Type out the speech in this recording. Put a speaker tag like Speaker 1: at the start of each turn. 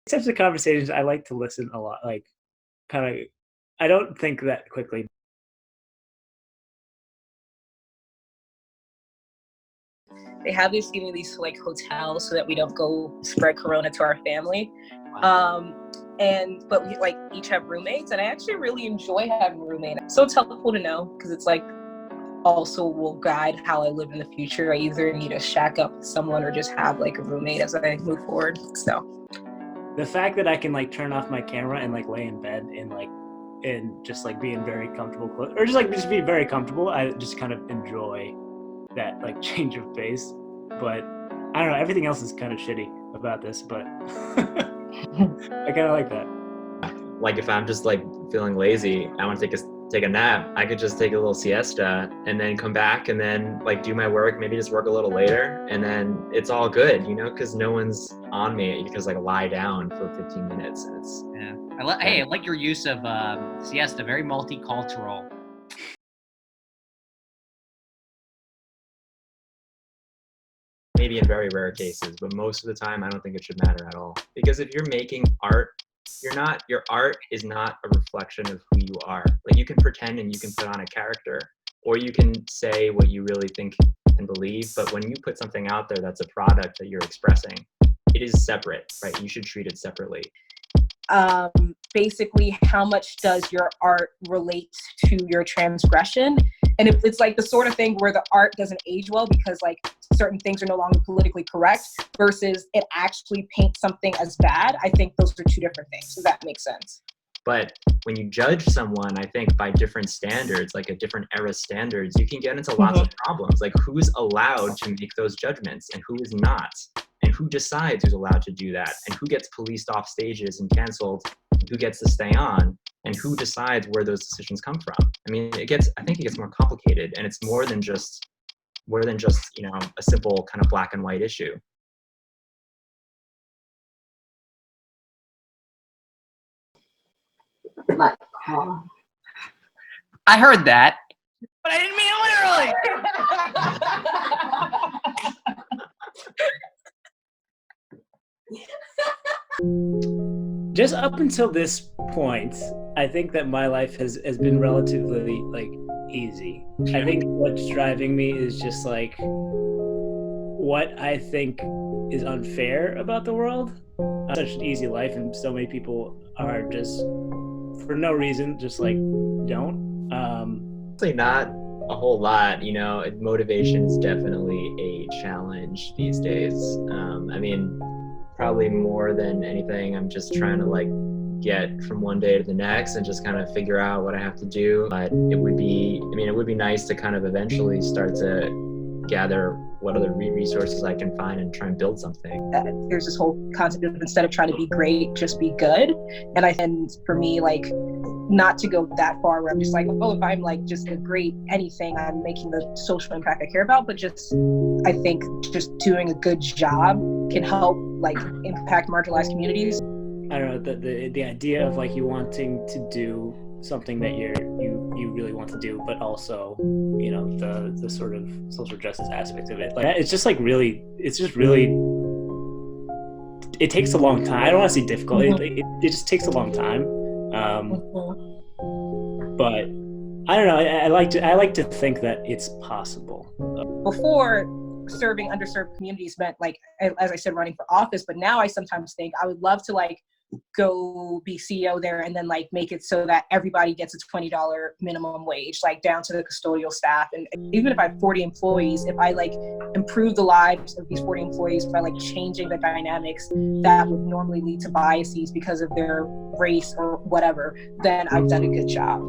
Speaker 1: Types of conversations, I like to listen a lot, like, kinda I don't think that quickly.
Speaker 2: They have these giving these like hotels so that we don't go spread corona to our family. But we like each have roommates, and I actually really enjoy having a roommate. So it's helpful to know because it's like also will guide how I live in the future. I either need to shack up with someone or just have like a roommate as I move forward. So
Speaker 1: The fact that I can like turn off my camera and like lay in bed and just like being very comfortable, or just be very comfortable. I just kind of enjoy that like change of pace. But I don't know. Everything else is kind of shitty about this, but I kind of like that.
Speaker 3: Like if I'm just like feeling lazy, I want to take a nap, I could just take a little siesta and then come back and then like do my work, maybe just work a little later, and then it's all good, you know, because no one's on me. You can just like lie down for 15 minutes. And it's
Speaker 4: I like your use of siesta, very multicultural.
Speaker 3: Maybe in very rare cases, but most of the time I don't think it should matter at all. Because if you're making art, your art is not a reflection of who you are. Like you can pretend and you can put on a character, or you can say what you really think and believe, but when you put something out there that's a product that you're expressing, it is separate, right? You should treat it separately.
Speaker 2: Basically, how much does your art relate to your transgression? And if it's like the sort of thing where the art doesn't age well because like certain things are no longer politically correct versus it actually paints something as bad, I think those are two different things. Does that make sense?
Speaker 3: But when you judge someone, I think by different standards, like a different era standards, you can get into lots of problems. Like who's allowed to make those judgments and who is not? And who decides who's allowed to do that? And who gets policed off stages and canceled? And who gets to stay on? And who decides where those decisions come from? I mean, I think it gets more complicated, and it's more than just, you know, a simple kind of black and white issue.
Speaker 4: I heard that, but I didn't mean it literally.
Speaker 1: Just up until this point, I think that my life has been relatively like easy. I think what's driving me is just like what I think is unfair about the world. Such an easy life, and so many people are just for no reason just like don't.
Speaker 3: Actually not a whole lot, you know. Motivation is definitely a challenge these days. I mean, probably more than anything, I'm just trying to like get from one day to the next and just kind of figure out what I have to do. But it would be nice to kind of eventually start to gather what other resources I can find and try and build something.
Speaker 2: There's this whole concept of instead of trying to be great, just be good. And for me, like, not to go that far where I'm just like, oh, if I'm like just a great anything, I'm making the social impact I care about, but just, I think just doing a good job can help like impact marginalized communities.
Speaker 1: I don't know, the idea of like you wanting to do something that you really want to do, but also, you know, the sort of social justice aspect of it. Like it's just really, it takes a long time. I don't want to say difficult. It just takes a long time. But I don't know. I like to think that it's possible.
Speaker 2: Before, serving underserved communities meant, like, as I said, running for office. But now I sometimes think I would love to like go be CEO there and then like make it so that everybody gets a $20 minimum wage, like down to the custodial staff. And even if I have 40 employees, if I like improve the lives of these 40 employees by like changing the dynamics that would normally lead to biases because of their race or whatever, then I've done a good job.